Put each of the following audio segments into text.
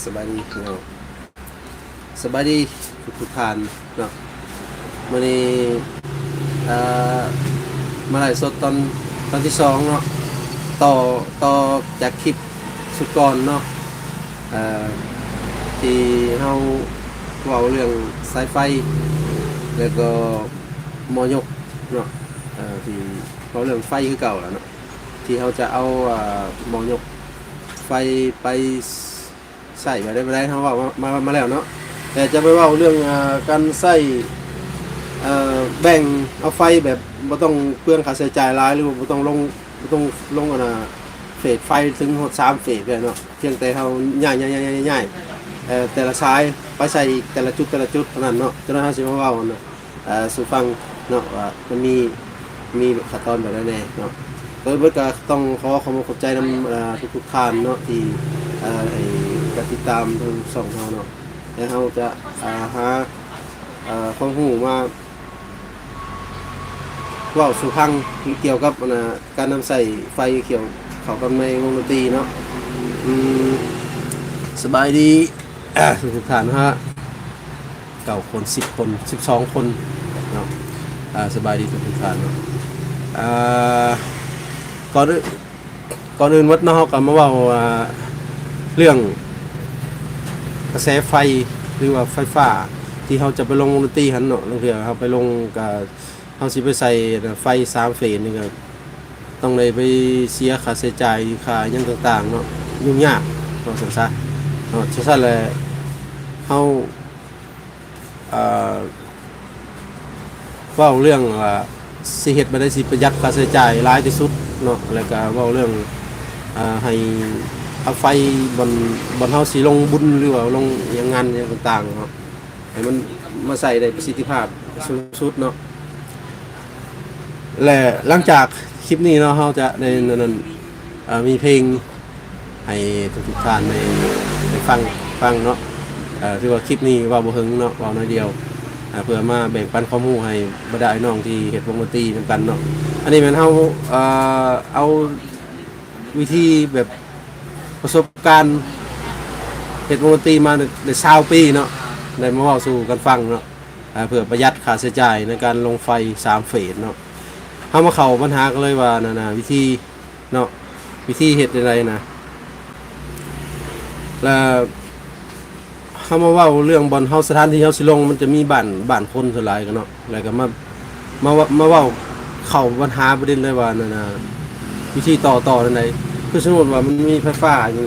สบายดีเนาะสบายดีทุกท่านเนาะมื้อนี้เอ่อมาไลฟ์สดตอนที่สองเนาะต่อจากคลิปสุดก่อนเนาะเอ่อที่เฮาเว้าเรื่องสายไฟแล้วก็หมอยกเนาะที่เว้าเรื่องไฟคือเก่าแล้วเนาะที่เขาจะเอาหมอยกไฟไปใส่ไปได้เขาบอกมาแล้วเนาะแต่จะไปว่าเรื่องการใส่แบ่งเอาไฟแบบไม่ต้องเปลืองค่าใช้จ่ายหลายหรือไม่ต้องลงเฟสไฟถึง3 เฟสเลยเนาะเพียงแต่เขาง่ายแต่ละสายไปใส่แต่ละจุดเท่านั้นเนาะจนเราสิมาเว้าเนาะสู่ฟังเนาะว่ามันมีขั้นตอนแบบนั้นแน่เนาะโดยเบิดก็ต้องขอขอบใจนำทุกท่านเนาะที่ติดตามทางช่องเราเนาะแล้วเราจะหาความรู้มาเว้าสู่ฟังเกี่ยวกับการนำใส่ไฟเกี่ยวเข้ากับในวงดนตรีเนาะสบายดีทุกท่านฮะ9 คน10 คน12 คนเนาะสบายดีทุกท่านเนาะก่อนอื่นวัดเนาะก็มาเว้าเรื่องกระแสไฟหรือว่าไฟฟ้าที่เขาจะไปลงวงดนตรีหันเนาะเพื่อเขาไปลงกับเขาสิไปใส่ไฟ3 เฟสนี่ก็ต้องเลยไปเสียค่าใช้จ่ายค่าหยังต่างๆเนาะยุ่งยากเนาะซั่นเนาะซั่นแหละเขาเว้าเรื่องว่าสิเฮ็ดบ่ได้สิประหยัดค่าใช้จ่ายหลายที่สุดเนาะแล้วก็เว้าเรื่องให้เอาไฟบนเฮาสิลงบุญหรือว่าลงอย่างงานอย่างต่างๆเนาะให้มันมาใส่ได้ประสิทธิภาพสูงสุดเนาะและหลังจากคลิปนี้เนาะเฮาจะในนั้นมีเพลงให้ทุกท่านได้ฟังเนาะที่ว่าคลิปนี้ว่าบ่ถึงเนาะว่าน้อยเดียวเพื่อมาแบ่งปันความรู้ให้บรรดาน้องที่เฮ็ดวงดนตรีเหมือนกันเนาะอันนี้มันเฮาเอาวิธีแบบประสบการณ์เฮ็ดวงดนตรีมาใน20 ปีเนาะได้มาเว้าสู่กันฟังเนาะเพื่อประหยัดค่าใช้จ่ายในการลงไฟ3 เฟสเนาะเฮามาเข้าปัญหากันเลยว่าวิธีเนาะวิธีเฮ็ดจังไดนะแล้วเฮามาเว้าเรื่องบ่อนเฮาสถานที่เฮาสิลงมันจะมีบ้านคนส่วนหลายกันเนาะแล้วก็มาเว้าเข้าปัญหาประเด็นเลยว่าวิธีต่อจังไดคือสมมุติว่ามันมีไฟฟ้าอยู่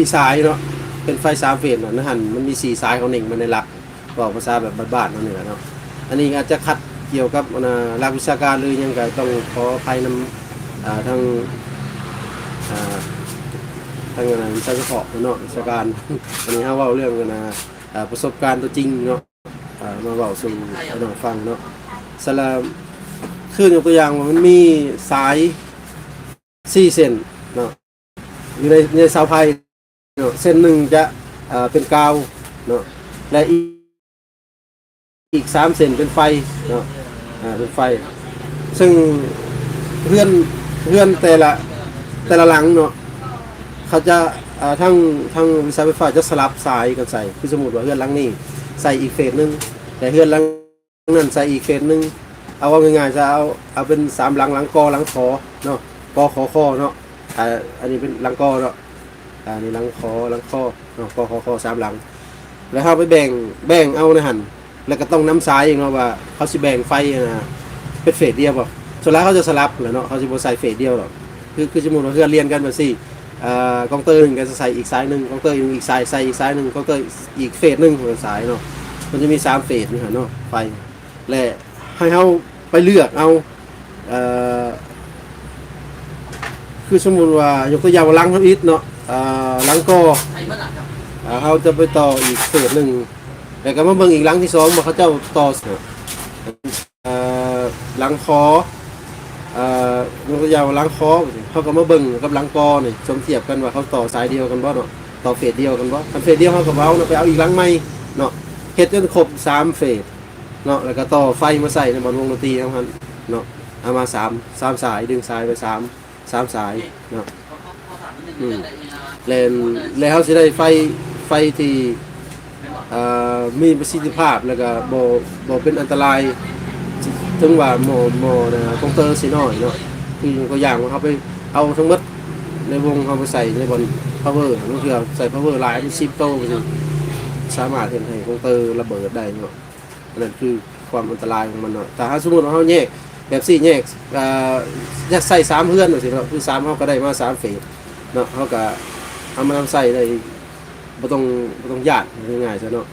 4 สายเนาะเป็นไฟ3 เฟสเนาะหั่นมันมี4 สายเขาเน่งมันในหลักบอกภาษาแบบบ้านๆเนาะนี่แหละเนาะอันนี้อาจจะขัดเกี่ยวกับหลักวิชาการหรือยังก็ต้องขออภัยนำทางวิชาเฉพาะเนาะวิชาการอันนี้เฮาเว้าเรื่องประสบการณ์ตัวจริงเนาะมาเว้าสู่น้องฟังเนาะสำหรับคือยกตัวอย่างว่ามันมีสาย4 เส้นเนาะอยู่ในเสาไฟเนาะเส้นหนึ่งจะเป็นกาวเนาะและอีก3 เส้นเป็นไฟเนาะเป็นไฟซึ่งเพื่อนแต่ละหลังเนาะเขาจะทั้งวิสาไฟฟ้าจะสลับสายกันใส่คือสมมุติว่าเพื่อนหลังนี้ใส่อีกเฟสนึงแต่เพื่อนหลังนั้นใส่อีกเฟสนึงเอาว่าง่ายๆจะเอาเป็น3 หลังกอหลังขอเนาะกอขอข้อเนาะอันนี้เป็นหลังกอเนาะอันนี้หลังขอหลังข้อเนาะกอขอข้อ3 หลังแล้วเขาไปแบ่งเอาในหั่นแล้วก็ต้องน้ำสายเองเนาะว่าเขาสิแบ่งไฟเป็นเฟสเดียวบ่ส่วนแล้วเขาจะสลับเนาะเขาสิบ่ใส่เฟสเดียวหรอกคือสมมุติว่าเพื่อนเรียนกันแบบซี่กองเตอร์นึงก็จะใส่อีกสายนึงกองเตอร์อีกสายใส่อีกสายนึงกองเตอร์อีกเฟสนึงของสายเนาะมันจะมี3 เฟสนี่หั่นเนาะไฟและให้เฮาไปเลือกเอาคือสมมุติว่ายกตัวอย่างว่าหลังเฮาอีกเนาะหลังกอเขาจะไปต่ออีกเฟสนึงแล้วก็มาเบิ่งอีกหลังที่2ว่าเขาเจ้าต่อหลังคอยกตัวอย่างว่าหลังคอเขาก็มาเบิ่งกับหลังกอนี่สมเทียบกันว่าเขาต่อสายเดียวกันบ่เนาะต่อเฟสเดียวกันบ่คันเฟสเดียวเขาก็เอาไปเอาอีกหลังใหม่เนาะเฮ็ดจนครบ3 เฟสเนาะแล้วก็ต่อไฟมาใส่ในบ่อนวงดนตรีทั้งนั้นเนาะเอามา3 สายดึงสายไป3 สายเนาะ แล้วเขาสิได้ไฟที่มีประสิทธิภาพแล้วก็บ่เป็นอันตรายถึงว่าหมอนะคอมพิวเตอร์สิน้อยเนาะคือตัวอย่างว่าเขาไปเอาทั้งหมดในวงเขาไปใส่ในบน power บางทีใส่ power หลายเป็น10โตก็สามารถเห็นให้คอมพิวเตอร์ระเบิดได้เนาะนั่นคือความอันตรายของมันเนาะแต่ถ้าสมมติว่าเขาแยกแบบสี่แยกอยากใส่3เฮือนหน่อยสิเนาะคือ3เขาก็ได้มา3เฟสเนาะเขาก็เอามาใส่ได้บ่ต้องยากง่ายๆซะเนาะ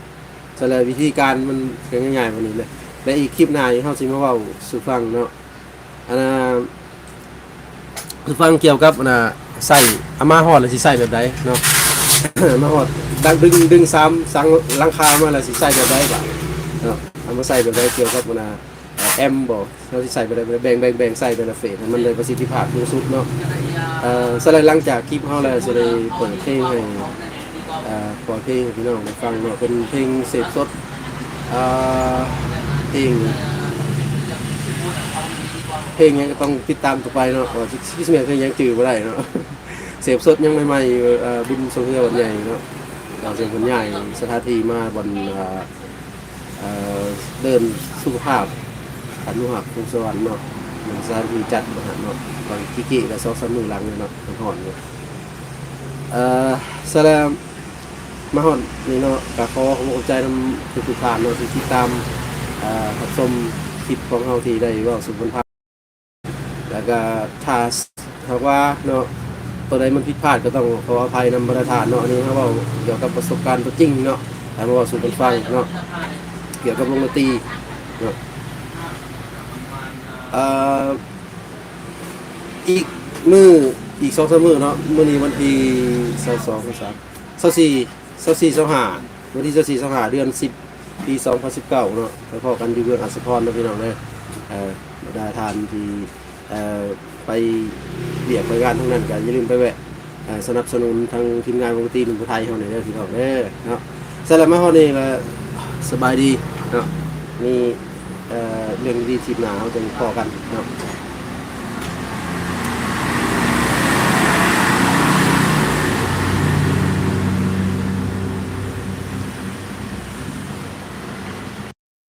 สำหรับวิธีการมันง่ายๆวันนี้เลยและอีกคลิปหน้าเขาสิมาเว้าสู่ฟังเนาะอันน่ะสู่ฟังเกี่ยวกับอันน่ะใส่อามาฮอดแล้วสิใส่แบบใดเนาะ มาฮอดดึงซ้ำสังหลังคามาแล้วสิใส่แบบใดบ่เนาะเอามาใส่แบบใดเกี่ยวกับอันน่ะแอมบ่เราสิใส่แบบใดแบ่งใส่แต่ละเฟสให้มันได้ประสิทธิภาพสูงสุดเนาะสำหรับหลังจากคลิปเฮาแล้วสิได้เปิดเพลงให้ปล่อยเพลงให้พี่น้องได้ฟังเนาะเป็นเพลงเสพสดเพลงยังก็ต้องติดตามต่อไปเนาะว่าที่สมัยเพลงยังจือบ่ได้เนาะ เสพสดยังใหม่ๆบุญทรงเรือวันใหญ่เนาะเราเป็นคนใหญ่สถานที่มาบนเดินสุขภาพอนุหักภูมิสวรรค์เนาะสถานที่จัดมหาเนาะบางกิกิและซอกซันมือหลังเนาะหอนเนาะสลามมาหอนนี่เนาะกะขอขอบใจนำทุกท่านเนาะที่ติดตามรับชมคลิปของเฮาที่ได้เว้าสู่บนภาพแล้วก็ถ้าว่าเนาะตัวใดมันผิดพลาดก็ต้องขออภัยนำประทานเนาะอันนี้เขาบอกเกี่ยวกับประสบการณ์ตัวจริงเนาะแต่มาบอกสู่กันฟังเนาะเกี่ยวกับวงดนตรีเนาะอีก2-3 มื้อเนาะมื้อนี้วันที่22 23 24 25วันที่24 25เดือน10ปี2019เนาะไปพอกันอยู่เมืองอัศพรเนาะพี่น้องเด้ได้ทานที่ไปเบียกไปงานทั้งนั้นก็อย่าลืมไปแวะสนับสนุนทางทีมงานวงดนตรีหนุ่มไทยเฮาหน่อยเด้อพี่น้องเด้อเนาะสำหรับมาเฮานี่ก็สบายดีเนาะมีเรื่องดีทีมหน้าเฮาจะพอกันเนาะ